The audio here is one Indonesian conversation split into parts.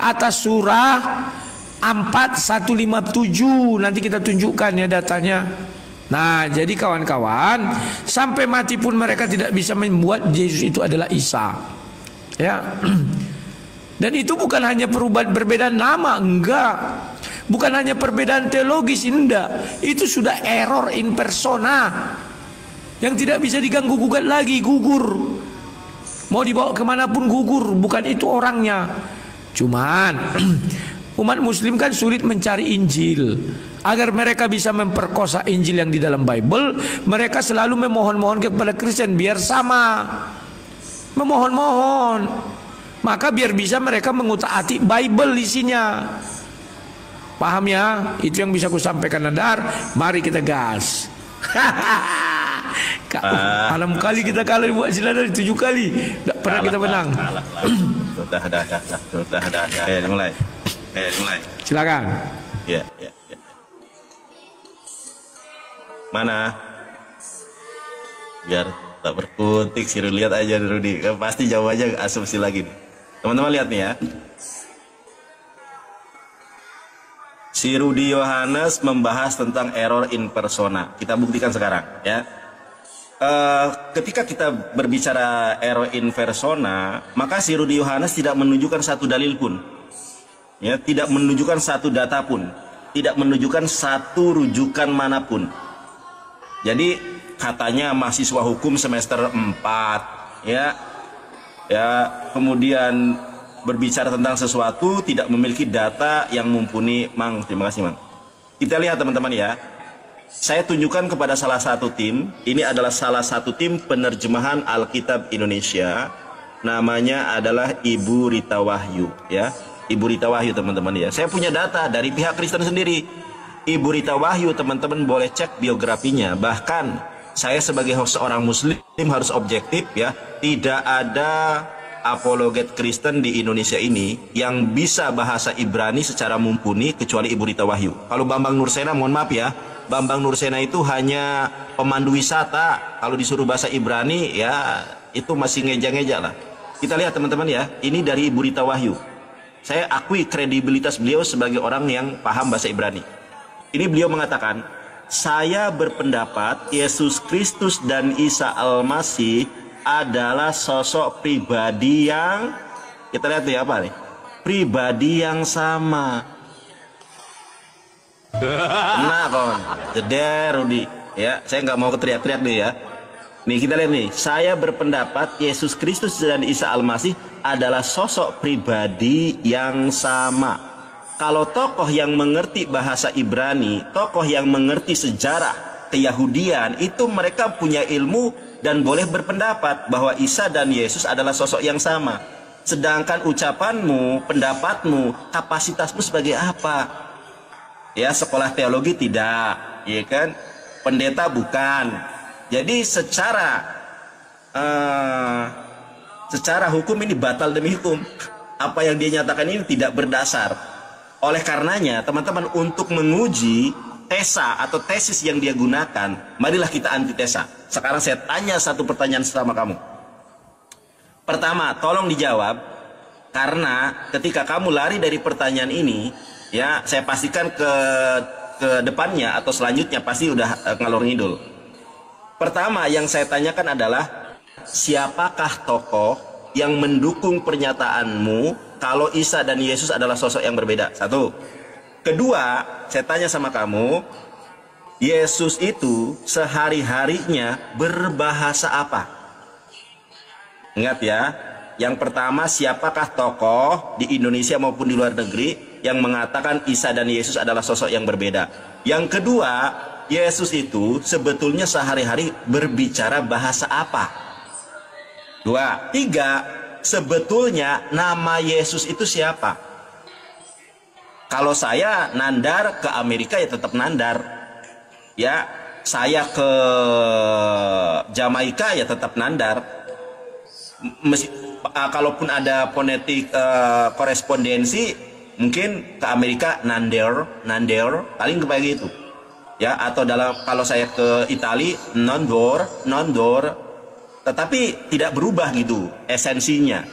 atas surah 4157. Nanti kita tunjukkan ya datanya. Nah, jadi kawan-kawan, sampai mati pun mereka tidak bisa membuat Yesus itu adalah Isa. Ya. Dan itu bukan hanya perbedaan nama, enggak. Bukan hanya perbedaan teologis, enggak. Itu sudah error in persona yang tidak bisa diganggu gugat lagi, gugur. Mau dibawa kemanapun gugur, bukan itu orangnya. Cuman umat muslim kan sulit mencari Injil. Agar mereka bisa memperkosa Injil yang di dalam Bible, mereka selalu memohon-mohon kepada Kristen biar sama. Memohon-mohon. Maka biar bisa mereka mengutak-atik Bible isinya. Paham ya? Itu yang bisa ku sampaikan, Nadar. Mari kita gas. Malam kali kita kalah buat si Nadar 7 kali. Tak pernah kita menang. Sudah. Mulai. Silakan. Ya. Mana? Biar tak berkutik, si Rudi, lihat aja Rudi. Pasti jawab aja asumsi lagi nih. Teman-teman lihat nih ya. Si Rudi Yohanes membahas tentang error in persona. Kita buktikan sekarang ya. Ketika kita berbicara error in persona, maka si Rudi Yohanes tidak menunjukkan satu dalil pun. Ya, tidak menunjukkan satu data pun. Tidak menunjukkan satu rujukan manapun. Jadi katanya mahasiswa hukum semester 4 ya, kemudian berbicara tentang sesuatu tidak memiliki data yang mumpuni. Mang, terima kasih Mang. Kita lihat teman-teman ya. Saya tunjukkan kepada salah satu tim. Ini adalah salah satu tim penerjemahan Alkitab Indonesia. Namanya adalah Ibu Rita Wahyu ya. Ibu Rita Wahyu teman-teman ya. Saya punya data dari pihak Kristen sendiri. Ibu Rita Wahyu teman-teman boleh cek biografinya. Bahkan saya sebagai seorang muslim harus objektif ya. Tidak ada apologet Kristen di Indonesia ini yang bisa bahasa Ibrani secara mumpuni kecuali Ibu Rita Wahyu. Kalau Bambang Nursena, mohon maaf ya, Bambang Nursena itu hanya pemandu wisata. Kalau disuruh bahasa Ibrani ya itu masih ngeja-ngeja lah. Kita lihat teman-teman ya. Ini dari Ibu Rita Wahyu. Saya akui kredibilitas beliau sebagai orang yang paham bahasa Ibrani. Ini beliau mengatakan, saya berpendapat Yesus Kristus dan Isa Al-Masih adalah sosok pribadi yang, kita lihat ya apa nih, pribadi yang sama. Nah kawan, jeder Rudi ya, saya nggak mau keteriak-teriak nih ya. Nih kita lihat nih, saya berpendapat Yesus Kristus dan Isa Al-Masih adalah sosok pribadi yang sama. Kalau tokoh yang mengerti bahasa Ibrani, tokoh yang mengerti sejarah keyahudian, itu mereka punya ilmu dan boleh berpendapat bahwa Isa dan Yesus adalah sosok yang sama. Sedangkan ucapanmu, pendapatmu, kapasitasmu sebagai apa? Ya, sekolah teologi tidak, ya kan? Pendeta bukan. Jadi secara hukum ini batal demi hukum. Apa yang dia nyatakan ini tidak berdasar. Oleh karenanya, teman-teman, untuk menguji tesa atau tesis yang dia gunakan, marilah kita antitesa. Sekarang saya tanya satu pertanyaan sama kamu. Pertama, tolong dijawab, karena ketika kamu lari dari pertanyaan ini, ya, saya pastikan ke depannya atau selanjutnya pasti udah ngalor ngidul. Pertama yang saya tanyakan adalah, siapakah tokoh yang mendukung pernyataanmu kalau Isa dan Yesus adalah sosok yang berbeda? Satu. Kedua, saya tanya sama kamu, Yesus itu sehari-harinya berbahasa apa? Ingat ya, yang pertama, siapakah tokoh di Indonesia maupun di luar negeri yang mengatakan Isa dan Yesus adalah sosok yang berbeda? Yang kedua, Yesus itu sebetulnya sehari-hari berbicara bahasa apa? Dua. Tiga, sebetulnya nama Yesus itu siapa? Kalau saya nandar ke Amerika ya tetap nandar. Ya, saya ke Jamaika ya tetap nandar. Kalaupun ada fonetik korespondensi, mungkin ke Amerika nander, paling kayak gitu. Ya, atau kalau saya ke Itali nondor. Tetapi tidak berubah gitu esensinya.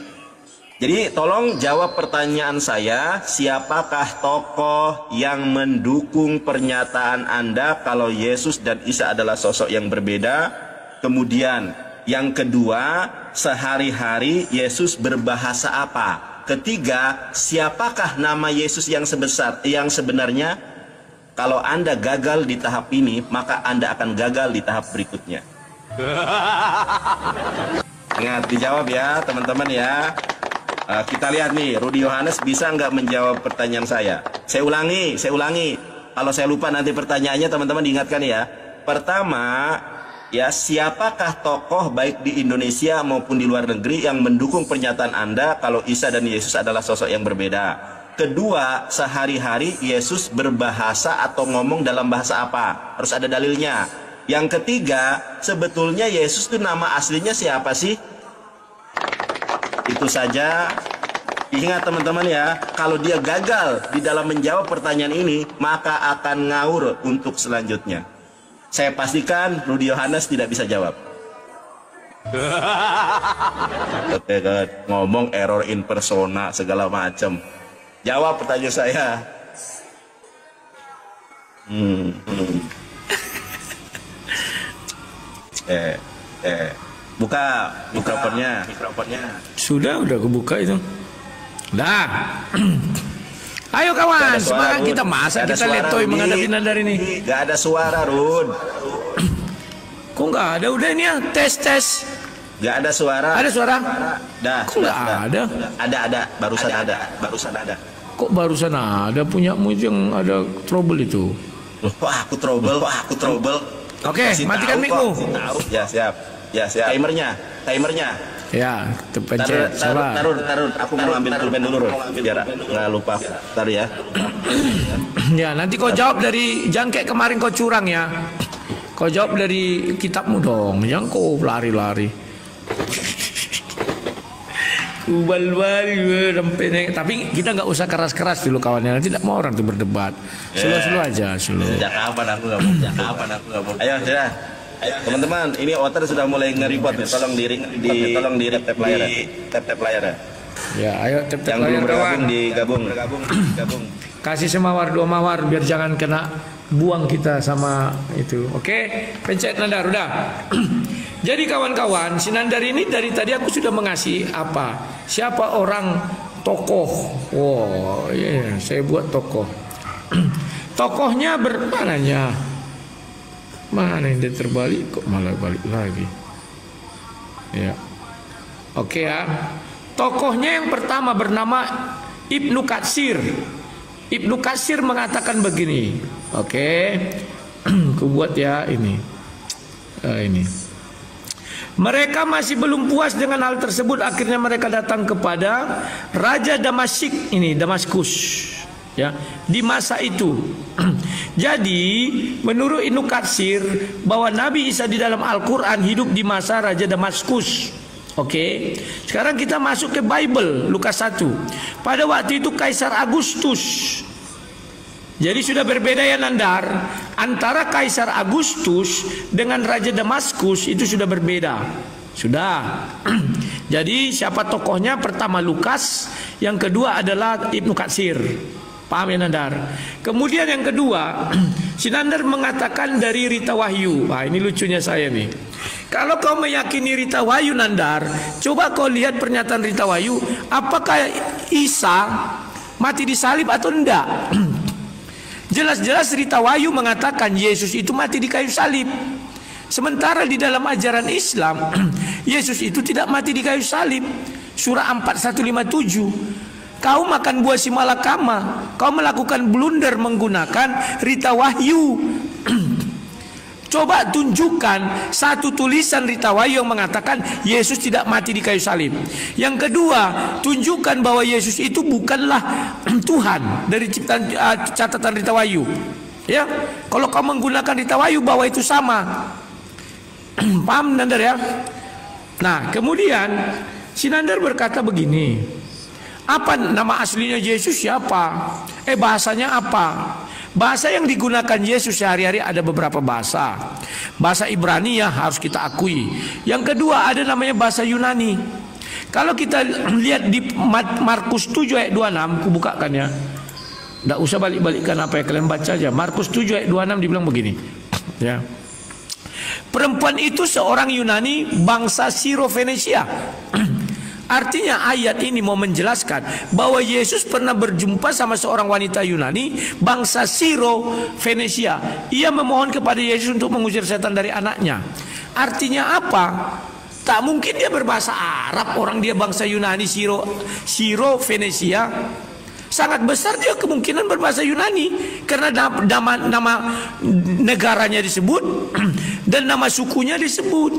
Jadi tolong jawab pertanyaan saya, siapakah tokoh yang mendukung pernyataan Anda kalau Yesus dan Isa adalah sosok yang berbeda? Kemudian yang kedua, sehari-hari Yesus berbahasa apa? Ketiga, siapakah nama Yesus yang sebenarnya? Kalau Anda gagal di tahap ini, maka Anda akan gagal di tahap berikutnya. Ingat, dijawab ya teman-teman ya. Kita lihat nih, Rudi Yohanes bisa nggak menjawab pertanyaan saya? Saya ulangi. Kalau saya lupa nanti pertanyaannya teman-teman diingatkan ya. Pertama, ya, siapakah tokoh baik di Indonesia maupun di luar negeri yang mendukung pernyataan Anda kalau Isa dan Yesus adalah sosok yang berbeda? Kedua, sehari-hari Yesus berbahasa atau ngomong dalam bahasa apa? Harus ada dalilnya. Yang ketiga, sebetulnya Yesus itu nama aslinya siapa sih? Itu saja. Ingat teman-teman ya, kalau dia gagal di dalam menjawab pertanyaan ini, maka akan ngawur untuk selanjutnya. Saya pastikan Rudi Yohanes tidak bisa jawab. Ngomong error in persona segala macam. Jawab pertanyaan saya. Buka mikrofonnya. Sudah kebuka itu. Dah. Ayo kawan, semangat kita, masa kita letoy menghadapi Nandar ini. Gak ada suara, Rud. Kok nggak ada? Udah ini ya, tes. Gak ada suara. Ada suara? Dah. Kok nggak ada? Ada. Barusan ada. Kok barusan ada? Punyamu yang ada trouble itu. Wah, aku trouble. Oke, matikan mic-mu. Ya, siap. Timernya. Ya, terpencet. Sabar. Taruh. Aku mau ambil pulpen dulu, biar nggak lupa. Taruh ya. Ya, nanti kau jawab dari jangkek kemarin kau curang ya. Kau jawab dari kitabmu dong. Jangan kau lari-lari. Tapi kita nggak usah keras-keras dulu kawannya. Nanti tidak mau orang tuh berdebat. Slow aja. Sejak kapan aku nggak mau? Ayo, sudah. Teman-teman, ini Otter sudah mulai nge-report nih. Tolong di tap layar ya. Ya, ayo tap yang layar kawan. Digabung. Kasih semawar 2 mawar biar jangan kena buang kita sama itu. Oke, pencet Nandar udah. Jadi kawan-kawan, si Nandar ini dari tadi aku sudah mengasih apa? Siapa orang tokoh? Oh, iya, saya buat tokoh. Tokohnya bermananya? Mana yang dia terbalik kok malah balik lagi. Ya. Oke ya. Tokohnya yang pertama bernama Ibnu Katsir. Ibnu Katsir mengatakan begini. Oke. Ku buat ya ini. Ini. Mereka masih belum puas dengan hal tersebut, akhirnya mereka datang kepada Raja Damasik ini, Damaskus. Ya, di masa itu. Jadi menurut Ibnu Katsir bahwa Nabi Isa di dalam Al-Quran hidup di masa Raja Damaskus. Oke. Sekarang kita masuk ke Bible Lukas 1. Pada waktu itu Kaisar Agustus. Jadi sudah berbeda ya Nandar. Antara Kaisar Agustus dengan Raja Damaskus itu sudah berbeda. Sudah. Jadi siapa tokohnya? Pertama Lukas, yang kedua adalah Ibnu Katsir. Paham ya Nandar? Kemudian yang kedua, si Nandar mengatakan dari Rita Wahyu. Wah, ini lucunya saya nih. Kalau kau meyakini Rita Wahyu Nandar, coba kau lihat pernyataan Rita Wahyu, apakah Isa mati disalib atau enggak? Jelas-jelas Rita Wahyu mengatakan Yesus itu mati di kayu salib. Sementara di dalam ajaran Islam, Yesus itu tidak mati di kayu salib. Surah 4157. Kau makan buah simalakama, kau melakukan blunder menggunakan Rita Wahyu. Coba tunjukkan satu tulisan Rita Wahyu yang mengatakan Yesus tidak mati di kayu salib. Yang kedua, tunjukkan bahwa Yesus itu bukanlah Tuhan dari ciptaan catatan Rita Wahyu. Ya, kalau kau menggunakan Rita Wahyu bahwa itu sama. Paham Nandar ya? Nah, kemudian si Nandar berkata begini. Apa nama aslinya Yesus siapa? Bahasanya apa? Bahasa yang digunakan Yesus sehari-hari ada beberapa bahasa. Bahasa Ibrani ya harus kita akui. Yang kedua ada namanya bahasa Yunani. Kalau kita lihat di Markus 7 ayat 26, aku bukakan ya. Tidak usah balik-balikkan apa yang kalian baca aja. Markus 7 ayat 26 dibilang begini. Ya. Perempuan itu seorang Yunani bangsa Siro-Fenisia. Artinya ayat ini mau menjelaskan bahwa Yesus pernah berjumpa sama seorang wanita Yunani bangsa Siro-Fenisia. Ia memohon kepada Yesus untuk mengusir setan dari anaknya. Artinya apa? Tak mungkin dia berbahasa Arab, orang dia bangsa Yunani Siro-Fenisia. Sangat besar dia kemungkinan berbahasa Yunani karena nama negaranya disebut dan nama sukunya disebut.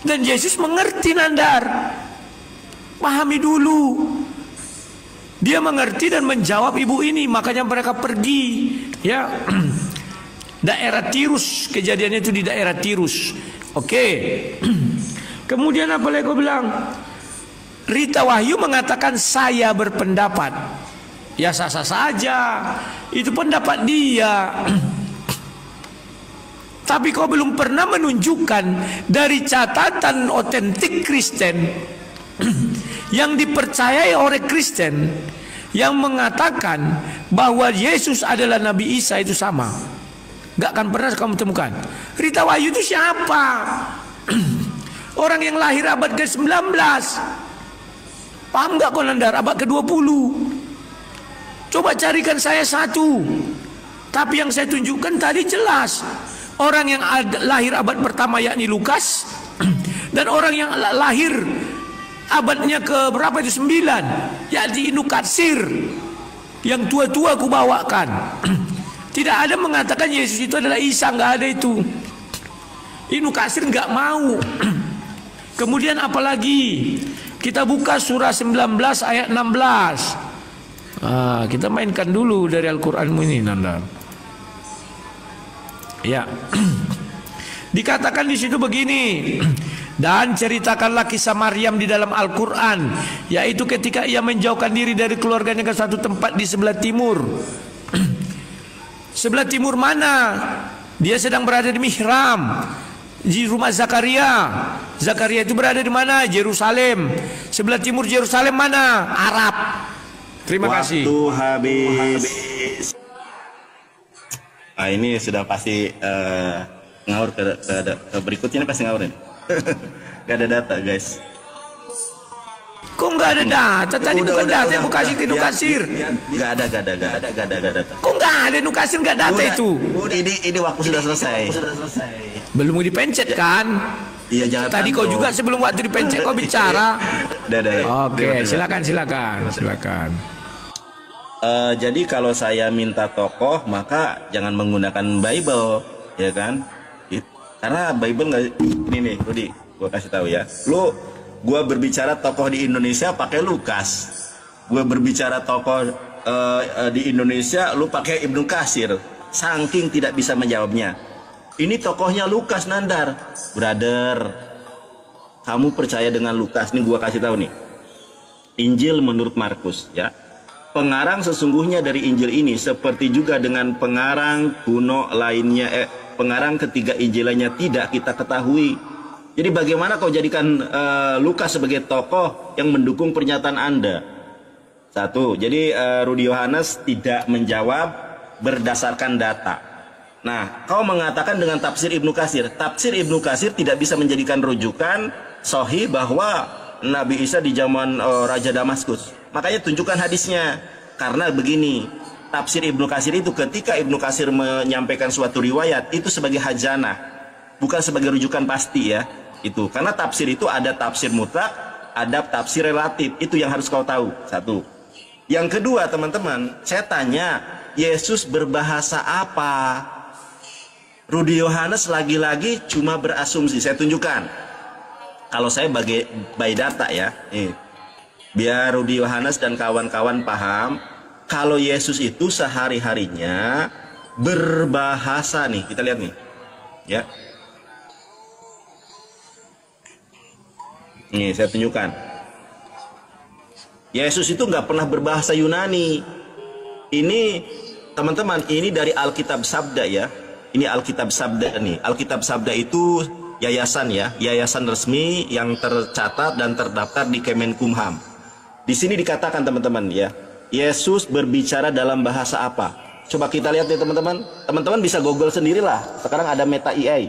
Dan Yesus mengerti, Nandar. Pahami dulu. Dia mengerti dan menjawab ibu ini, makanya mereka pergi ya. Daerah Tirus, kejadiannya itu di daerah Tirus. Oke. Kemudian apa lagi kau bilang? Rita Wahyu mengatakan saya berpendapat. Ya sah-sah saja. Itu pendapat dia. Tapi kau belum pernah menunjukkan dari catatan otentik Kristen yang dipercayai oleh Kristen yang mengatakan bahwa Yesus adalah Nabi Isa itu sama. Gak akan pernah kamu temukan. Rita Wahyu itu siapa? Orang yang lahir abad ke-19. Paham gak kau, Nandar? Abad ke-20. Coba carikan saya satu. Tapi yang saya tunjukkan tadi jelas. Orang yang lahir abad pertama yakni Lukas. Dan orang yang lahir abadnya ke berapa itu? 9, yakni Ibnu Katsir. Yang tua-tua aku bawakan. Tidak ada mengatakan Yesus itu adalah Isa. Nggak ada itu. Ibnu Katsir nggak mau. Kemudian apalagi? Kita buka surah 19 ayat 16. Kita mainkan dulu dari Al-Quranmu ini, Nanda. Ya. Dikatakan di situ begini. Dan ceritakanlah kisah Maryam di dalam Al-Quran, yaitu ketika ia menjauhkan diri dari keluarganya ke satu tempat di sebelah timur. Sebelah timur mana? Dia sedang berada di Mihram, di rumah Zakaria. Zakaria itu berada di mana? Yerusalem. Sebelah timur Yerusalem mana? Arab. Terima kasih. Waktu habis. Ini sudah pasti ngawur ke berikutnya, ini pasti ngawur ini. Gak ada data, guys. Kok nggak ada data? Tadi bukan data yang kasih ke Nukasir. Gak ada data. Kok nggak ada Nukasir, nggak data itu? Ini waktu sudah selesai. Belum mau dipencet kan? Iya, jangan. Tadi kau juga sebelum waktu dipencet kau bicara. Oke, silakan. Jadi kalau saya minta tokoh, maka jangan menggunakan Bible, ya kan? Karena Bible nggak. Ini nih, Rudi, gua kasih tahu ya. Gua berbicara tokoh di Indonesia pakai Lukas. Gua berbicara tokoh di Indonesia, lu pakai Ibnu Katsir. Saking tidak bisa menjawabnya. Ini tokohnya Lukas, Nandar. Brother, kamu percaya dengan Lukas? Nih gua kasih tahu nih. Injil menurut Markus, ya. Pengarang sesungguhnya dari Injil ini seperti juga dengan pengarang kuno lainnya, pengarang ketiga Injil lainnya tidak kita ketahui. Jadi bagaimana kau jadikan Lukas sebagai tokoh yang mendukung pernyataan Anda? Satu, jadi Rudi Yohanes tidak menjawab berdasarkan data. Nah, kau mengatakan dengan tafsir Ibnu Katsir. Tafsir Ibnu Katsir tidak bisa menjadikan rujukan sahih bahwa Nabi Isa di zaman Raja Damaskus. Makanya tunjukkan hadisnya. Karena begini, tafsir Ibnu Katsir itu ketika Ibnu Katsir menyampaikan suatu riwayat itu sebagai hajanah, bukan sebagai rujukan pasti ya. Itu karena tafsir itu ada tafsir mutlak, ada tafsir relatif. Itu yang harus kau tahu. Satu. Yang kedua, teman-teman, saya tanya, Yesus berbahasa apa? Rudi Yohanes lagi-lagi cuma berasumsi. Saya tunjukkan. Kalau saya by data ya. Biar Rudi Yohanes dan kawan-kawan paham. Kalau Yesus itu sehari-harinya berbahasa nih. Kita lihat nih. Ya. Nih saya tunjukkan. Yesus itu nggak pernah berbahasa Yunani. Ini teman-teman, ini dari Alkitab Sabda ya. Ini Alkitab Sabda nih. Alkitab Sabda itu yayasan ya, yayasan resmi yang tercatat dan terdaftar di Kemenkumham. Di sini dikatakan teman-teman ya, Yesus berbicara dalam bahasa apa? Coba kita lihat ya teman-teman. Teman-teman bisa Google sendirilah. Sekarang ada Meta AI.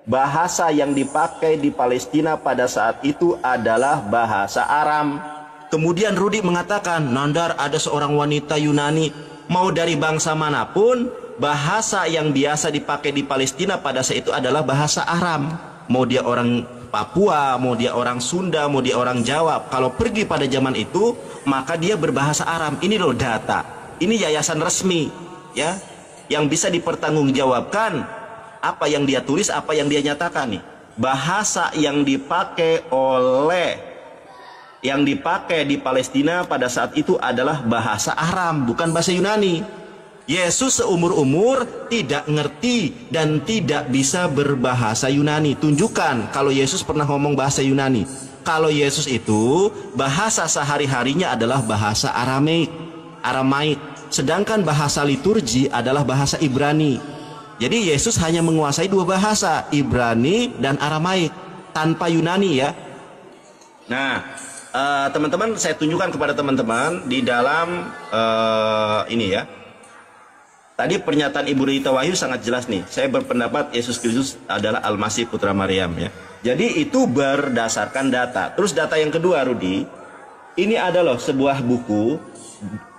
Bahasa yang dipakai di Palestina pada saat itu adalah bahasa Aram. Kemudian Rudi mengatakan, Nandar, ada seorang wanita Yunani, mau dari bangsa manapun, bahasa yang biasa dipakai di Palestina pada saat itu adalah bahasa Aram. Mau dia orang Papua, mau dia orang Sunda, mau dia orang Jawa, kalau pergi pada zaman itu, maka dia berbahasa Aram. Ini loh data. Ini yayasan resmi ya, yang bisa dipertanggungjawabkan apa yang dia tulis, apa yang dia nyatakan nih. Bahasa yang dipakai di Palestina pada saat itu adalah bahasa Aram, bukan bahasa Yunani. Yesus seumur-umur tidak ngerti dan tidak bisa berbahasa Yunani. Tunjukkan kalau Yesus pernah ngomong bahasa Yunani. Kalau Yesus itu bahasa sehari-harinya adalah bahasa Aramaik. Sedangkan bahasa liturgi adalah bahasa Ibrani. Jadi Yesus hanya menguasai dua bahasa, Ibrani dan Aramaik, tanpa Yunani ya. Nah, teman-teman, saya tunjukkan kepada teman-teman di dalam ini ya. Tadi pernyataan Ibu Rita Wahyu sangat jelas nih. Saya berpendapat Yesus Kristus adalah Al-Masih Putra Maryam ya. Jadi itu berdasarkan data. Terus data yang kedua, Rudi, ini adalah sebuah buku.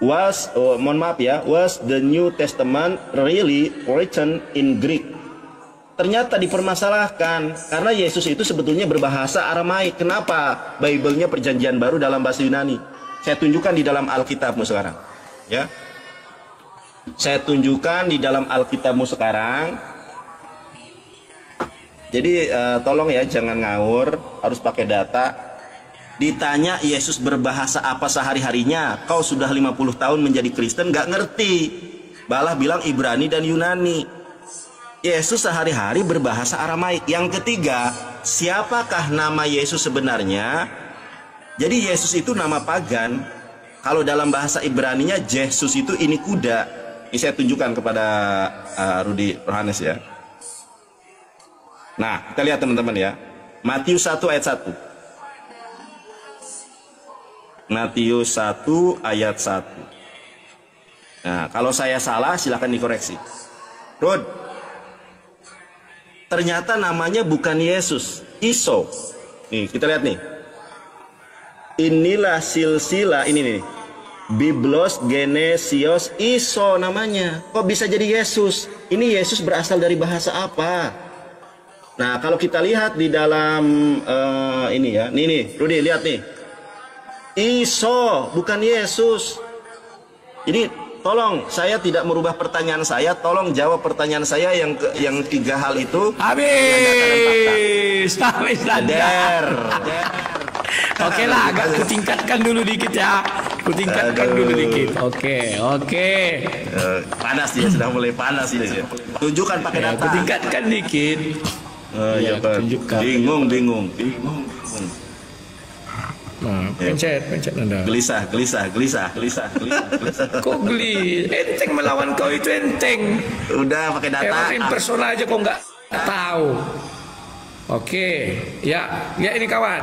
Was the New Testament really written in Greek? Ternyata dipermasalahkan karena Yesus itu sebetulnya berbahasa Aramaik. Kenapa? Bible-nya Perjanjian Baru dalam bahasa Yunani. Saya tunjukkan di dalam Alkitabmu sekarang. Ya, saya tunjukkan di dalam Alkitabmu sekarang. Jadi tolong ya, jangan ngawur, harus pakai data. Ditanya Yesus berbahasa apa sehari-harinya, kau sudah 50 tahun menjadi Kristen gak ngerti, malah bilang Ibrani dan Yunani. Yesus sehari-hari berbahasa Aramaik. Yang ketiga, siapakah nama Yesus sebenarnya? Jadi Yesus itu nama pagan. Kalau dalam bahasa Ibraninya Yesus itu ini kuda. Ini saya tunjukkan kepada Rudi Rohanes ya. Nah, kita lihat teman-teman ya, Matius 1 ayat 1. Matius 1 ayat 1. Nah, kalau saya salah silahkan dikoreksi. Rod, ternyata namanya bukan Yesus, Iso. Nih, kita lihat nih. Inilah silsilah, ini nih. Biblos Genesios Iso namanya. Kok bisa jadi Yesus? Ini Yesus berasal dari bahasa apa? Nah, kalau kita lihat di dalam ini ya. Nih, Rudi, lihat nih. Iso, bukan Yesus. Jadi tolong, saya tidak merubah pertanyaan saya. Tolong jawab pertanyaan saya yang tiga hal itu. Habis. Oke lah, agak kutingkatkan dulu dikit ya. Kutingkatkan dulu dikit. Oke. Panas dia, sudah mulai panas ini. Tunjukkan pakai data. Kutingkatkan dikit. Ya, tunjukkan. Bingung. Nah, pencet Anda. Gelisah. Kok geli? Enteng melawan kau itu enteng. Udah pakai data. Impersonal aja kok nggak tahu. Oke, ya ini kawan.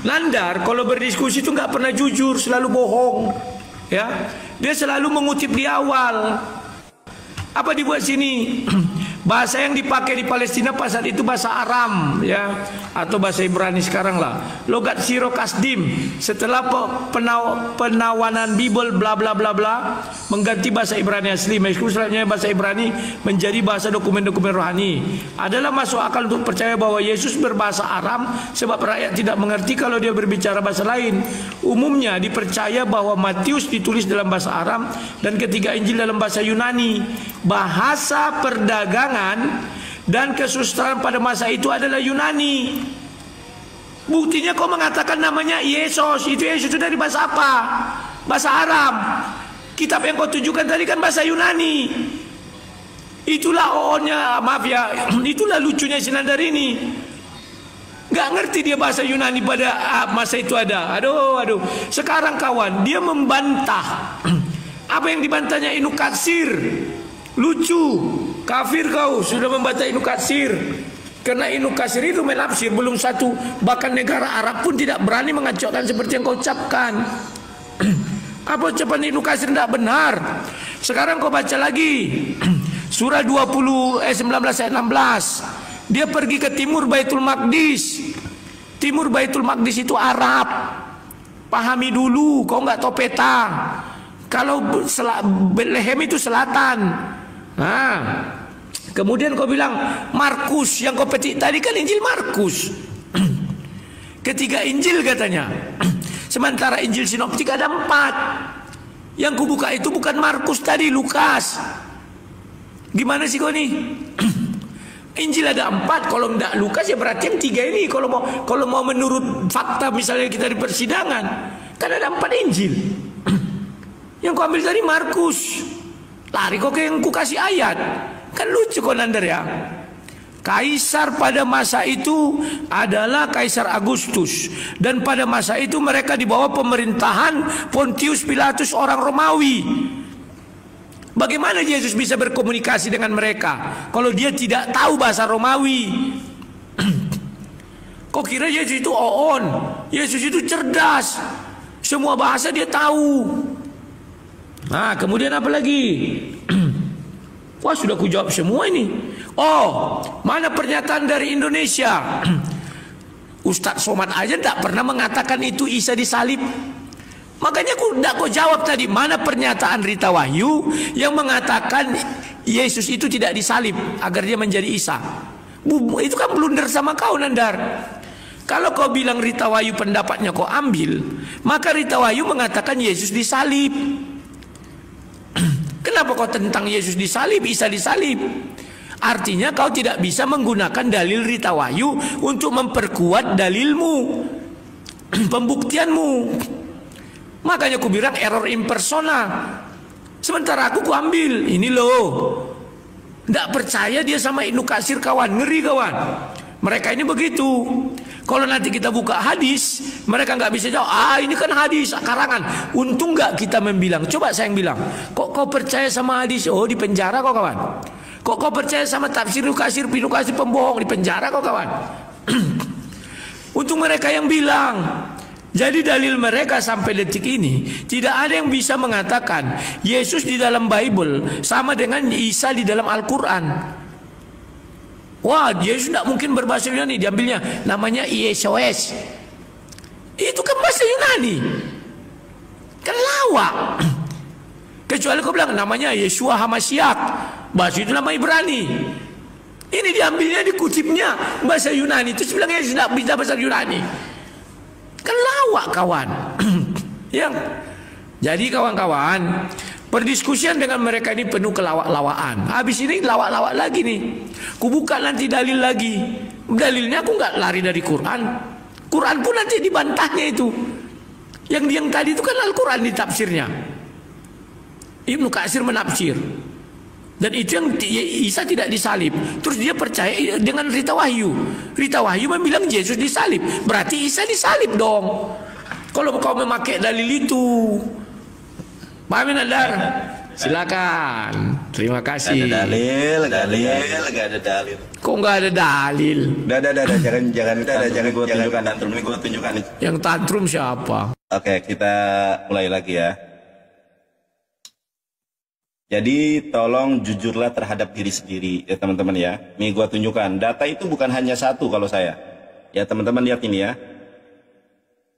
Nandar kalau berdiskusi itu nggak pernah jujur, selalu bohong. Ya, dia selalu mengutip di awal. Apa dibuat sini? Bahasa yang dipakai di Palestina pada saat itu bahasa Aram ya, atau bahasa Ibrani sekarang lah. Logat Siro Kasdim setelah penawanan Bible bla bla bla bla mengganti bahasa Ibrani asli. Meskipun selanjutnya bahasa Ibrani menjadi bahasa dokumen-dokumen rohani. Adalah masuk akal untuk percaya bahwa Yesus berbahasa Aram sebab rakyat tidak mengerti kalau dia berbicara bahasa lain. Umumnya dipercaya bahwa Matius ditulis dalam bahasa Aram dan ketiga Injil dalam bahasa Yunani. Bahasa perdagangan dan kesusastraan pada masa itu adalah Yunani. Buktinya kau mengatakan namanya Yesus. Itu Yesus itu dari bahasa apa? Bahasa Aram. Kitab yang kau tunjukkan tadi kan bahasa Yunani. Itulah itulah lucunya si Nandar ini. Gak ngerti dia bahasa Yunani pada masa itu ada. Aduh. Sekarang kawan, dia membantah. Apa yang dibantahnya Ibnu Katsir. Lucu, kafir kau sudah membantah Ibnu Katsir. Karena Ibnu Katsir itu menafsir belum satu, bahkan negara Arab pun tidak berani mengacaukan seperti yang kau ucapkan. Apa ucapan Ibnu Katsir tidak benar? Sekarang kau baca lagi surah 20 19 ayat 16. Dia pergi ke timur Baitul Maqdis. Timur Baitul Maqdis itu Arab. Pahami dulu, kau nggak tahu peta. Kalau Bethlehem itu selatan. Nah, kemudian kau bilang Markus, yang kau petik tadi kan Injil Markus. Ketiga Injil katanya. Sementara Injil sinoptik ada 4. Yang kubuka itu bukan Markus tadi, Lukas. Gimana sih kau nih? Injil ada 4, kalau tidak Lukas ya berarti yang 3 ini. Kalau mau menurut fakta misalnya kita di persidangan, kan ada 4 Injil. Yang kau ambil tadi Markus. Lari kok ke yang ku kasih ayat. Kan lucu kok Nandar ya. Kaisar pada masa itu adalah Kaisar Agustus, dan pada masa itu mereka di bawah pemerintahan Pontius Pilatus orang Romawi. Bagaimana Yesus bisa berkomunikasi dengan mereka kalau dia tidak tahu bahasa Romawi? Kok kira Yesus itu oon? Yesus itu cerdas, semua bahasa dia tahu. Nah, kemudian apa lagi? Wah, sudah kujawab semua ini. Oh, mana pernyataan dari Indonesia? Ustadz Somad aja tidak pernah mengatakan itu Isa disalib. Makanya kau jawab tadi, mana pernyataan Rita Wahyu yang mengatakan Yesus itu tidak disalib agar dia menjadi Isa? Itu kan blunder sama kau, Nandar. Kalau kau bilang Rita Wahyu pendapatnya kau ambil, maka Rita Wahyu mengatakan Yesus disalib. Kenapa kau tentang Yesus disalib, Isa disalib? Artinya kau tidak bisa menggunakan dalil Rita Wahyu untuk memperkuat dalilmu, pembuktianmu. Makanya aku bilang error impersonal. Sementara aku ambil ini loh. Tidak percaya dia sama Ibnu Katsir, kawan. Ngeri kawan. Mereka ini begitu. Kalau nanti kita buka hadis, mereka nggak bisa jawab. Ah, ini kan hadis karangan. Untung nggak kita membilang. Coba saya yang bilang. Kok kau percaya sama hadis? Oh, di penjara kok kawan. Kok kau percaya sama tafsir Ibnu Katsir pembohong, di penjara kok kawan. Untung mereka yang bilang. Jadi dalil mereka sampai detik ini tidak ada yang bisa mengatakan Yesus di dalam Bible sama dengan Isa di dalam Al-Quran. Wah, Yesus tidak mungkin berbahasa Yunani, diambilnya namanya Yesus. Itu kan bahasa Yunani, kan lawak. Kecuali kau bilang namanya Yeshua Hamasyiach, bahasa itu nama Ibrani. Ini diambilnya, dikutipnya bahasa Yunani. Terus bilang Yesus tidak bisa bahasa Yunani. Kan lawak kawan. Ya. Jadi kawan-kawan, perdiskusian dengan mereka ini penuh kelawak-lawaan. Habis ini lawak-lawak lagi nih. Kubuka nanti dalil lagi. Dalilnya aku nggak lari dari Quran. Quran pun nanti dibantahnya itu. Yang tadi itu kan Al-Quran di tafsirnya. Ibnu Katsir menafsir. Dan itu yang Isa tidak disalib. Terus dia percaya dengan Rita Wahyu. Rita Wahyu membilang Yesus disalib, berarti Isa disalib dong. Kalau kau memakai dalil itu, paham Nandar? Silakan. Terima kasih. Gak ada dalil. Kok nggak ada dalil? Jangan gue tunjukkan tantrum. Ini gue tunjukkan. Yang tantrum siapa? Oke, kita mulai lagi ya. Jadi tolong jujurlah terhadap diri sendiri ya teman-teman ya. Ini gua tunjukkan. Data itu bukan hanya satu kalau saya. Ya teman-teman lihat ini ya.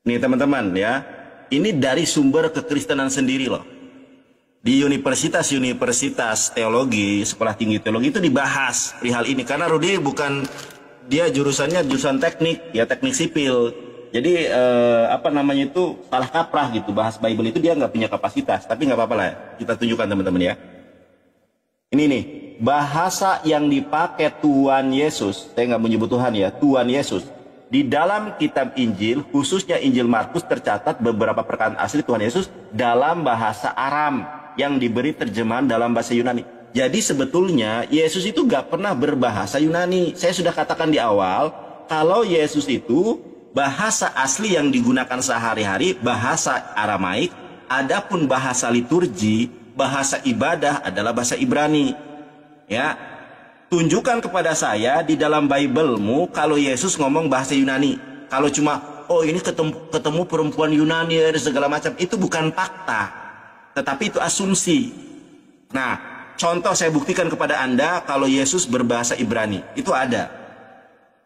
Nih teman-teman ya. Ini dari sumber kekristenan sendiri loh. Di universitas teologi, sekolah tinggi teologi itu dibahas perihal ini. Karena Rudi bukan, dia jurusannya jurusan teknik, ya teknik sipil. Jadi apa namanya itu salah kaprah gitu, bahas Bible itu dia nggak punya kapasitas, tapi nggak apa-apa lah ya. Kita tunjukkan teman-teman ya. Ini nih bahasa yang dipakai Tuhan Yesus, saya nggak menyebut Tuhan ya, Tuhan Yesus di dalam kitab Injil, khususnya Injil Markus tercatat beberapa perkataan asli Tuhan Yesus dalam bahasa Aram yang diberi terjemahan dalam bahasa Yunani. Jadi sebetulnya Yesus itu nggak pernah berbahasa Yunani. Saya sudah katakan di awal kalau Yesus itu bahasa asli yang digunakan sehari-hari bahasa Aramaik, adapun bahasa liturgi, bahasa ibadah adalah bahasa Ibrani. Ya. tunjukkan kepada saya di dalam Bible-mu kalau Yesus ngomong bahasa Yunani. Kalau cuma, oh ini ketemu perempuan Yunani dan segala macam, itu bukan fakta, tetapi itu asumsi. Nah, contoh saya buktikan kepada Anda kalau Yesus berbahasa Ibrani, itu ada.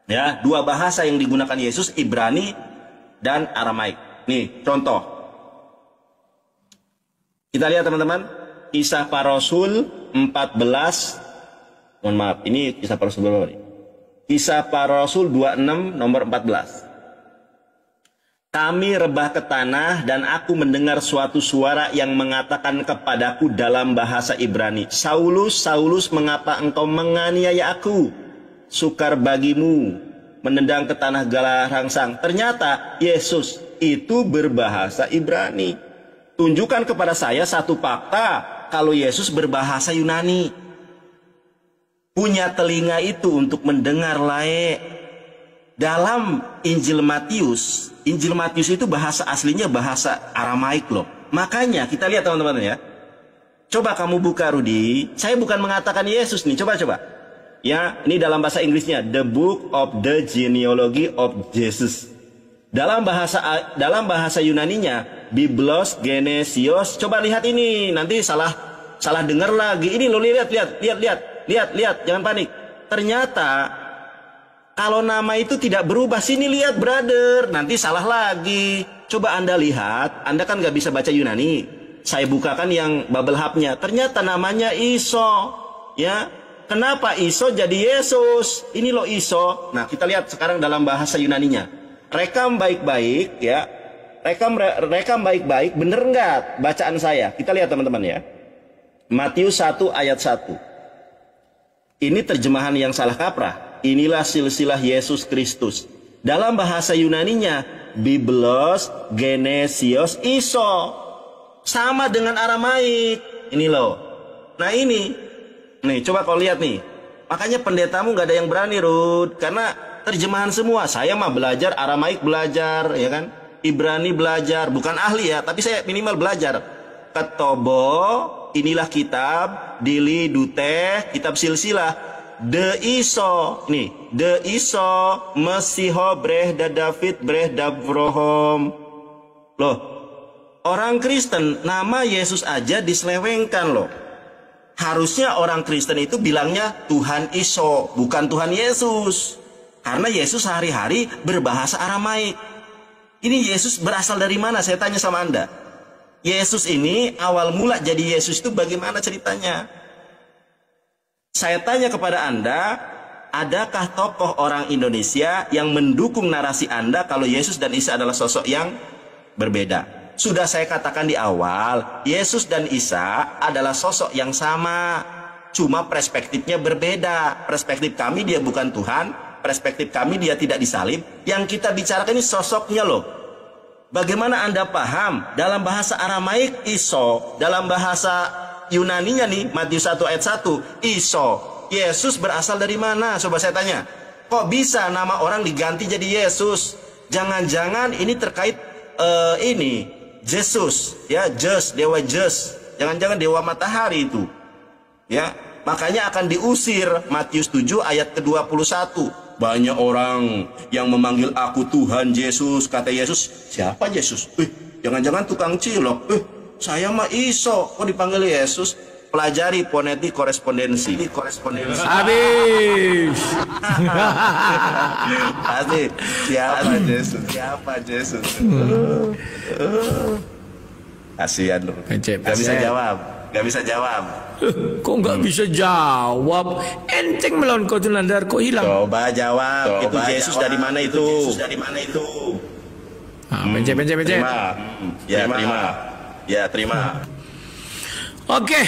Ya, dua bahasa yang digunakan Yesus, Ibrani dan Aramaik. Nih, contoh. Kita lihat teman-teman, Kisah Para Rasul 14. Mohon maaf, ini Kisah Para Rasul berapa nih? Kisah Para Rasul 26 nomor 14. Kami rebah ke tanah dan aku mendengar suatu suara yang mengatakan kepadaku dalam bahasa Ibrani, Saulus, Saulus, mengapa engkau menganiaya aku? Sukar bagimu menendang ke tanah galarangsang. Ternyata Yesus itu berbahasa Ibrani. Tunjukkan kepada saya satu fakta kalau Yesus berbahasa Yunani. Punya telinga itu untuk mendengar lae. Dalam Injil Matius itu bahasa aslinya bahasa Aramaik loh. Makanya kita lihat teman-teman ya. Coba kamu buka Rudi. Saya bukan mengatakan Yesus nih. Coba. Ya, ini dalam bahasa Inggrisnya, The Book of the Genealogy of Jesus. Dalam bahasa Yunaninya, Biblos Genesios. Coba lihat ini. Nanti salah dengar lagi. Ini lo lihat, jangan panik. Ternyata kalau nama itu tidak berubah, sini lihat brother, nanti salah lagi. Coba Anda lihat, Anda kan nggak bisa baca Yunani. Saya bukakan yang bubble hub-nya, ternyata namanya Iso. Ya, kenapa Iso jadi Yesus? Ini loh Iso. Nah, kita lihat sekarang dalam bahasa Yunaninya. Rekam baik-baik ya. Rekam baik-baik, bener nggak bacaan saya? Kita lihat teman-teman ya. Matius 1 ayat 1. Ini terjemahan yang salah kaprah. Inilah silsilah Yesus Kristus. Dalam bahasa Yunaninya, Biblos Genesios Iso. Sama dengan Aramaik. Ini loh. Nah ini. Nih coba kau lihat nih. Makanya pendetamu nggak ada yang berani Rud. Karena terjemahan semua. Saya mah belajar, Aramaik belajar, ya kan? Ibrani belajar. Bukan ahli ya, tapi saya minimal belajar. Ketobo, inilah kitab. Dili, Duteh, kitab silsilah. De Iso, nih, De Iso, Mesiho, Breh, David, Breh, Davrohom. Loh, orang Kristen, nama Yesus aja diselewengkan loh. Harusnya orang Kristen itu bilangnya Tuhan Iso, bukan Tuhan Yesus. Karena Yesus sehari-hari berbahasa Aramaik. Ini Yesus berasal dari mana? Saya tanya sama Anda. Yesus ini awal mula jadi Yesus itu bagaimana ceritanya? Saya tanya kepada Anda, adakah tokoh orang Indonesia yang mendukung narasi Anda kalau Yesus dan Isa adalah sosok yang berbeda? Sudah saya katakan di awal, Yesus dan Isa adalah sosok yang sama, cuma perspektifnya berbeda. Perspektif kami dia bukan Tuhan, perspektif kami dia tidak disalib. Yang kita bicarakan ini sosoknya loh. Bagaimana Anda paham? Dalam bahasa Aramaik Iso, dalam bahasa Yunaninya nih, Matius 1 ayat 1, Iso. Yesus berasal dari mana? Coba saya tanya. Kok bisa nama orang diganti jadi Yesus? Jangan-jangan ini terkait ini Yesus, ya, dewa Zeus. Jangan-jangan dewa matahari itu. Ya, makanya akan diusir Matius 7 ayat ke-21. Banyak orang yang memanggil aku Tuhan Yesus. Kata Yesus, siapa Yesus? Jangan-jangan tukang cilok. Saya mah Iso, kok dipanggil Yesus? Pelajari fonetik korespondensi. Habis. Pasti. Siapa Yesus? Siapa Yesus? Kasihan lu. Gak bisa jawab. Kok nggak bisa jawab? Enteng melawan kau tuh Nandar, kok hilang? Coba jawab. Itu Yesus dari mana itu? Pencet. Terima. Ya, terima. Oke.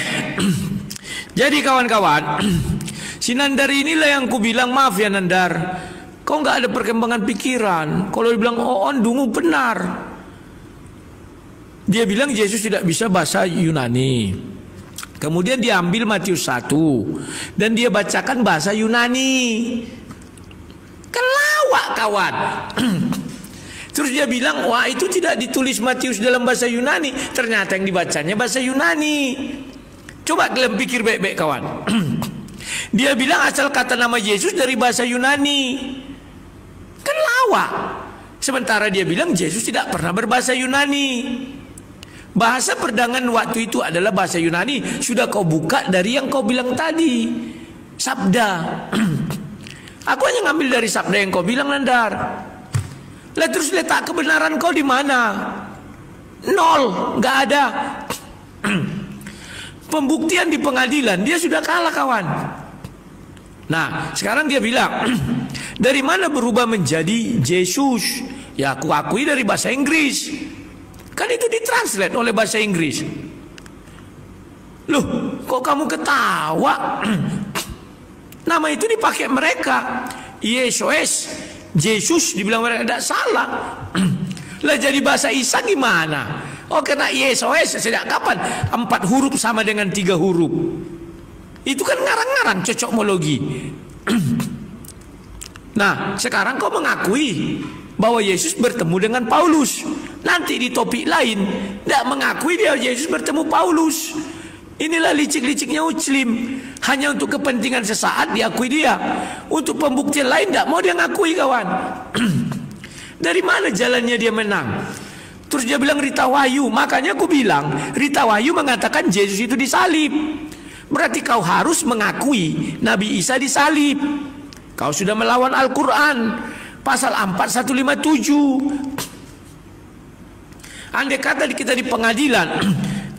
Jadi kawan-kawan, si Nandar inilah yang ku bilang, maaf ya Nandar, kau nggak ada perkembangan pikiran. Kalau dibilang dungu benar. Dia bilang Yesus tidak bisa bahasa Yunani. Kemudian dia ambil Matius 1 dan dia bacakan bahasa Yunani. Kelawak kawan. Terus dia bilang, wah itu tidak ditulis Matius dalam bahasa Yunani. Ternyata yang dibacanya bahasa Yunani. Coba kalian pikir baik-baik kawan. Dia bilang asal kata nama Yesus dari bahasa Yunani. Kan lawak. Sementara dia bilang Yesus tidak pernah berbahasa Yunani. Bahasa perdagangan waktu itu adalah bahasa Yunani. Sudah kau buka dari yang kau bilang tadi, sabda. Aku hanya ngambil dari sabda yang kau bilang, Nandar. Lah terus letak kebenaran kau di mana? Nol, nggak ada. Pembuktian di pengadilan dia sudah kalah, kawan. Nah, sekarang dia bilang, dari mana berubah menjadi Yesus? Ya aku akui dari bahasa Inggris. Kan itu ditranslate oleh bahasa Inggris. Loh, kok kamu ketawa? Nama itu dipakai mereka. Yesus, Yesus dibilang mereka tidak salah. Lah jadi bahasa Isa gimana? Oh karena Yesus sejak kapan 4 huruf sama dengan 3 huruf? Itu kan ngarang-ngarang cocokmologi. Nah sekarang kau mengakui bahwa Yesus bertemu dengan Paulus. Nanti di topik lain tidak mengakui dia Yesus bertemu Paulus. Inilah licik-liciknya Muslim. Hanya untuk kepentingan sesaat diakui dia. Untuk pembuktian lain tidak mau dia ngakui, kawan. Dari mana jalannya dia menang? Terus dia bilang Rita Wahyu. Makanya aku bilang Rita Wahyu mengatakan Yesus itu disalib. Berarti kau harus mengakui Nabi Isa disalib. Kau sudah melawan Al-Quran. Pasal 4157. Andai kata kita di pengadilan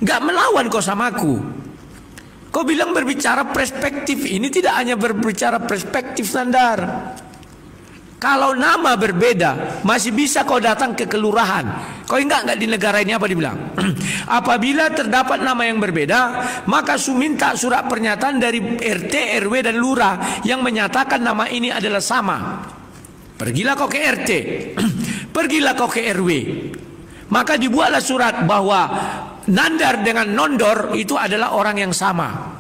gak melawan kau sama aku. Kau bilang berbicara perspektif. Ini tidak hanya berbicara perspektif, Nandar. Kalau nama berbeda masih bisa kau datang ke kelurahan. Kau ingat nggak di negara ini apa dibilang? Apabila terdapat nama yang berbeda, maka minta surat pernyataan dari RT, RW dan lurah yang menyatakan nama ini adalah sama. Pergilah kau ke RT, pergilah kau ke RW. Maka dibuatlah surat bahwa Nandar dengan Nondor itu adalah orang yang sama.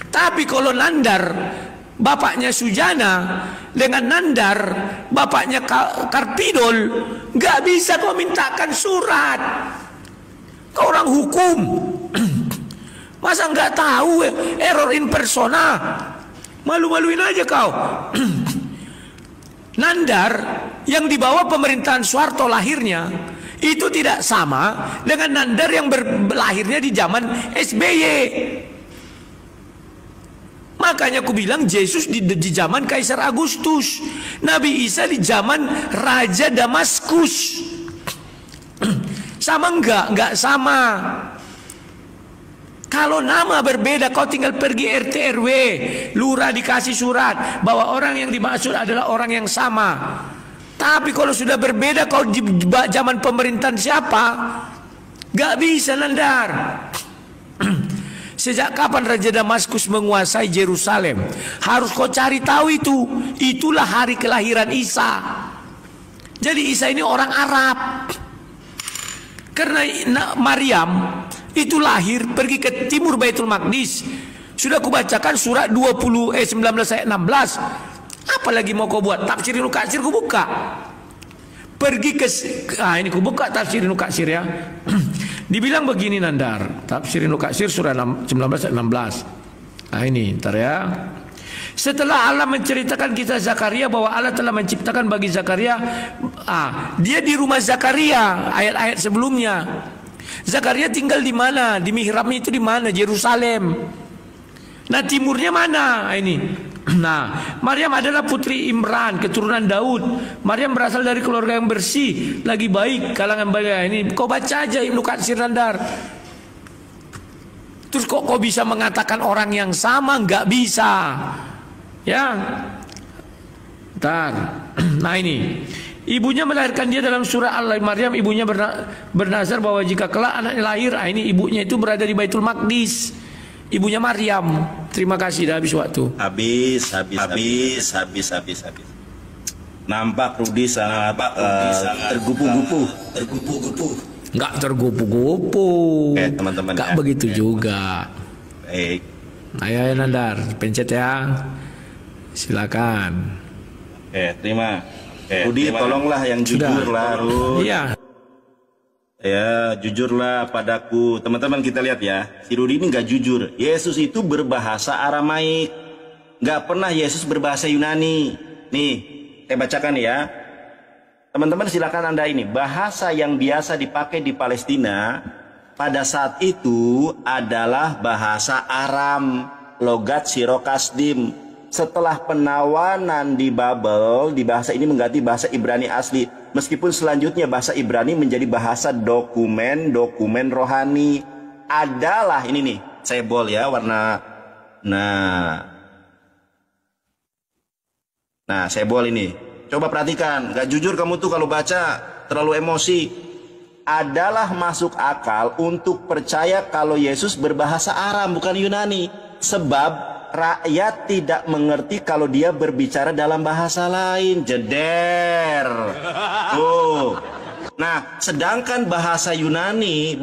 Tapi kalau Nandar bapaknya Sujana dengan Nandar bapaknya Karpidol, nggak bisa kau mintakan surat. Kau orang hukum, masa nggak tahu error in persona? Malu-maluin aja kau. Nandar yang di bawah pemerintahan Soeharto lahirnya itu tidak sama dengan Nandar yang lahirnya di zaman SBY. Makanya aku bilang Yesus di zaman Kaisar Agustus, Nabi Isa di zaman Raja Damaskus. Sama enggak? Enggak sama. Kalau nama berbeda kau tinggal pergi RT RW, lurah dikasih surat bahwa orang yang dimaksud adalah orang yang sama. Tapi kalau sudah berbeda kau di zaman pemerintahan siapa? Gak bisa, Nandar. Sejak kapan Raja Damaskus menguasai Yerusalem? Harus kau cari tahu itu. Itulah hari kelahiran Isa. Jadi Isa ini orang Arab. Karena Maryam itu lahir pergi ke timur Baitul Maqdis. Sudah kubacakan surat 19 ayat 16. Apalagi mau kau buat? Tafsir Ibnu Katsir ku buka. Pergi ke ini ku buka tafsir Ibnu Katsir ya. Dibilang begini, Nandar. Tafsir Ibnu Katsir surah 19 ayat 16. Nah ini, ntar ya. Setelah Allah menceritakan kisah Zakaria bahwa Allah telah menciptakan bagi Zakaria, dia di rumah Zakaria ayat-ayat sebelumnya. Zakaria tinggal di mana? Di mihrabnya itu di mana? Yerusalem. Nah timurnya mana? Ini. Nah, Maryam adalah putri Imran, keturunan Daud. Maryam berasal dari keluarga yang bersih, lagi baik, kalangan baik. Ini kau baca aja Ibnu Katsir, Nandar. Terus kok kau bisa mengatakan orang yang sama? Nggak bisa. Ya. Ntar. Nah ini. Ibunya melahirkan dia dalam surah Al-Maryam. Ibunya bernazar bahwa jika kelak anaknya lahir, ini ibunya itu berada di Baitul Maqdis. Ibunya Maryam. Terima kasih, dah habis waktu. Habis. Nampak Rudi sangat tergupu-gupu. Enggak tergupu-gupu. Teman-teman. Enggak ya, begitu juga. Baik. Ayo Nandar, pencet ya. Silakan. Terima. Rudi, tolonglah yang jujur lah, Rudi. Iya. Ya, jujurlah padaku. Teman-teman kita lihat ya, si Rudi ini nggak jujur. Yesus itu berbahasa Aramaik. nggak pernah Yesus berbahasa Yunani. Nih, saya bacakan ya. Teman-teman silakan Anda ini. Bahasa yang biasa dipakai di Palestina pada saat itu adalah bahasa Aram, logat Sirokasdim. Setelah penawanan di Babel, di bahasa ini mengganti bahasa Ibrani asli. Meskipun selanjutnya bahasa Ibrani menjadi bahasa dokumen rohani. Adalah, ini nih, saya bol ya, warna. Nah, saya bol ini. Coba perhatikan, gak jujur kamu tuh kalau baca, terlalu emosi. Adalah masuk akal untuk percaya kalau Yesus berbahasa Aram, bukan Yunani. Sebab rakyat tidak mengerti kalau dia berbicara dalam bahasa lain. Jeder. Tuh. Nah, sedangkan bahasa Yunani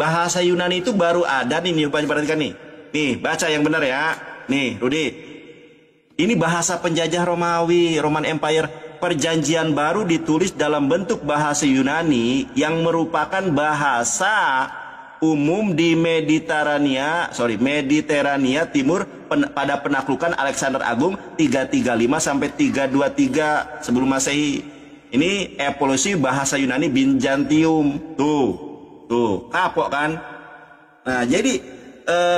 itu baru ada nih, perhatikan nih. Nih, baca yang benar ya. Nih, Rudi. Ini bahasa penjajah Romawi, Roman Empire. Perjanjian baru ditulis dalam bentuk bahasa Yunani yang merupakan bahasa umum di Mediterania Timur pada penaklukan Alexander Agung 335 sampai 323 sebelum Masehi. Ini evolusi bahasa Yunani Byzantium. Tuh, kapok kan? Nah, jadi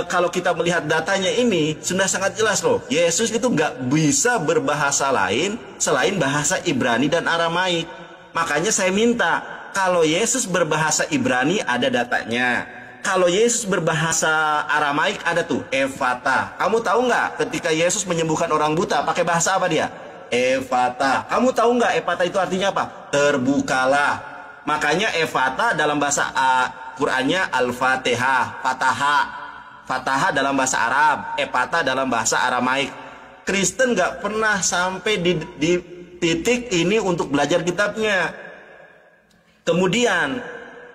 kalau kita melihat datanya ini sudah sangat jelas loh. Yesus itu nggak bisa berbahasa lain selain bahasa Ibrani dan Aramaik. Makanya saya minta, kalau Yesus berbahasa Ibrani ada datanya. Kalau Yesus berbahasa Aramaik ada tuh, Efata. Kamu tahu nggak ketika Yesus menyembuhkan orang buta pakai bahasa apa dia? Efata. Kamu tahu nggak Efata itu artinya apa? Terbukalah. Makanya Efata dalam bahasa Qur'annya Al-Fatihah, Fatahah dalam bahasa Arab, Epata dalam bahasa Aramaik. Kristen nggak pernah sampai di titik ini untuk belajar kitabnya. Kemudian,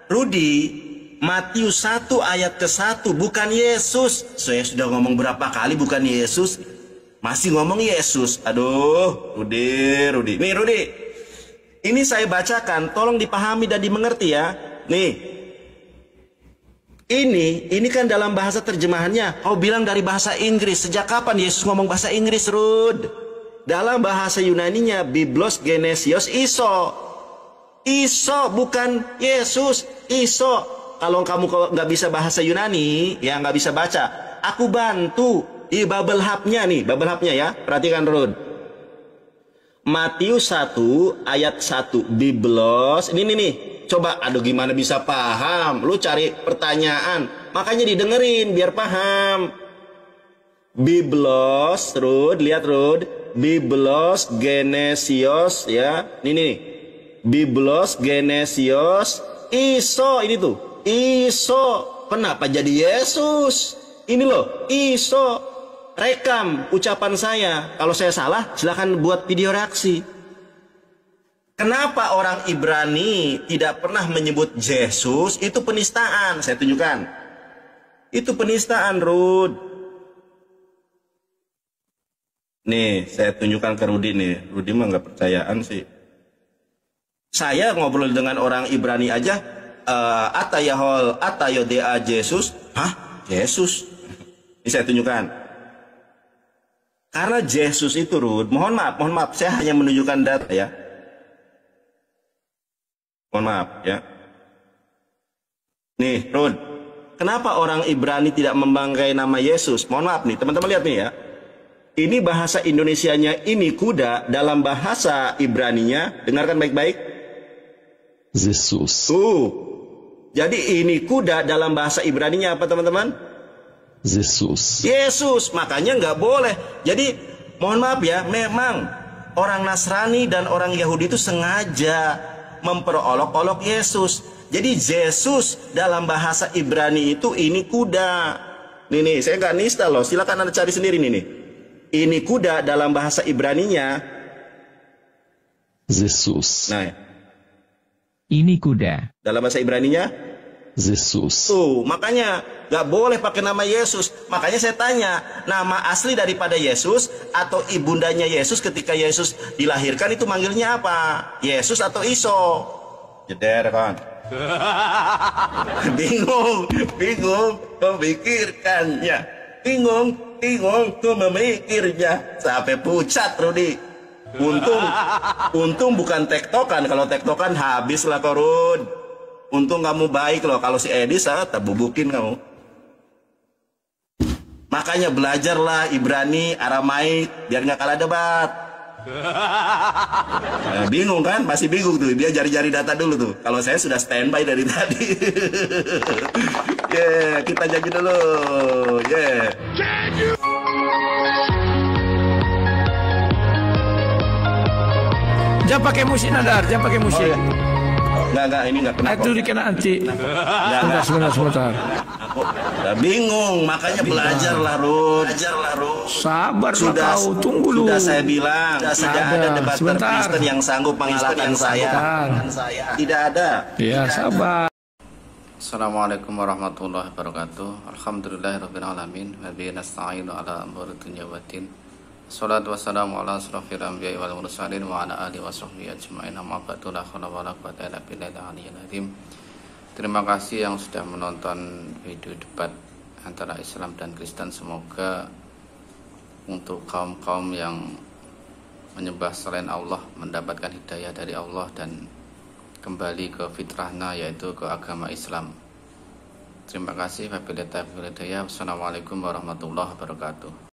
Rudi, Matius 1 ayat ke-1 bukan Yesus. Saya sudah ngomong berapa kali bukan Yesus, masih ngomong Yesus. Aduh, Rudi. Nih Rudi, ini saya bacakan, tolong dipahami dan dimengerti ya. Nih. Ini kan dalam bahasa terjemahannya. Kau bilang dari bahasa Inggris. Sejak kapan Yesus ngomong bahasa Inggris, Rud? Dalam bahasa Yunaninya Biblos Genesios Iso. Iso bukan Yesus. Iso. Kalau kamu nggak bisa bahasa Yunani, ya nggak bisa baca. Aku bantu di Bible Hub-nya nih. Bible Hub-nya ya. Perhatikan, Rud. Matius 1 ayat 1. Biblos. Ini nih. Coba, aduh gimana bisa paham? Lu cari pertanyaan, makanya didengerin biar paham. Biblos, Rud, lihat Rud. Biblos Genesios ya. Ini. Biblos Genesios Iso, ini tuh. Iso. Kenapa jadi Yesus? Ini loh, Iso. Rekam ucapan saya. Kalau saya salah, silahkan buat video reaksi. Kenapa orang Ibrani tidak pernah menyebut Yesus? Itu penistaan. Saya tunjukkan. Itu penistaan, Rud. Nih, saya tunjukkan ke Rudi nih. Rudi mah nggak percayaan sih. Saya ngobrol dengan orang Ibrani aja. Atayahol, atayodea Yesus. Hah? Yesus? Ini saya tunjukkan. Karena Yesus itu, Rud. Mohon maaf. Saya hanya menunjukkan data ya. Mohon maaf ya. Nih, Rud. Kenapa orang Ibrani tidak membanggai nama Yesus? Mohon maaf nih, teman-teman lihat nih ya. Ini bahasa Indonesianya ini kuda, dalam bahasa Ibraninya, dengarkan baik-baik. Yesus. Jadi ini kuda dalam bahasa Ibraninya apa teman-teman? Yesus. Yesus, makanya nggak boleh. Jadi mohon maaf ya, memang orang Nasrani dan orang Yahudi itu sengaja memperolok-olok Yesus. Jadi Yesus dalam bahasa Ibrani itu ini kuda. Nih, saya nggak nista loh. Silakan Anda cari sendiri nih. Ini kuda dalam bahasa Ibraninya Yesus. Nah, ini kuda dalam bahasa Ibraninya Yesus. Tuh, makanya nggak boleh pakai nama Yesus. Makanya saya tanya, nama asli daripada Yesus atau ibundanya Yesus ketika Yesus dilahirkan itu manggilnya apa? Yesus atau Iso? Jeder kan? bingung memikirkannya. bingung tuh memikirnya sampai pucat Rudi. Untung bukan tektokan. Kalau tektokan habis lah korun. Untung kamu baik loh. Kalau si Edi tak bubukin kamu. Makanya belajarlah Ibrani, Aramaik biar nggak kalah debat. Bingung kan? Masih bingung tuh. Dia jari-jari data dulu tuh. Kalau saya sudah standby dari tadi. Kita janji dulu. Jangan pakai musik Nadar, jangan pakai musik. Enggak, ini enggak kena. Itu dikena anti. Sebentar. Aku udah bingung, makanya belajarlah, Rud. Sabar kau, tunggu dulu. Sudah saya bilang, tidak ada debater Kristen yang sanggup mengalahkan saya. Tidak ada. Ya, sabar. Assalamualaikum warahmatullahi wabarakatuh. Alhamdulillahirabbil alamin. Wa bihi nasta'inu ala umuri dunya waddin. Wassalatu wassalamu ala asrofil anbiya'i wal mursalin wa ala alihi wa sahbihi ajma'in. Amma ba'du, la haula wa la quwwata illa billahil aliyyil azim. Terima kasih yang sudah menonton video debat antara Islam dan Kristen. Semoga untuk kaum-kaum yang menyembah selain Allah mendapatkan hidayah dari Allah dan kembali ke fitrahnya, yaitu ke agama Islam. Terima kasih. Wabillahi taufiq wal hidayah. Wassalamualaikum warahmatullahi wabarakatuh.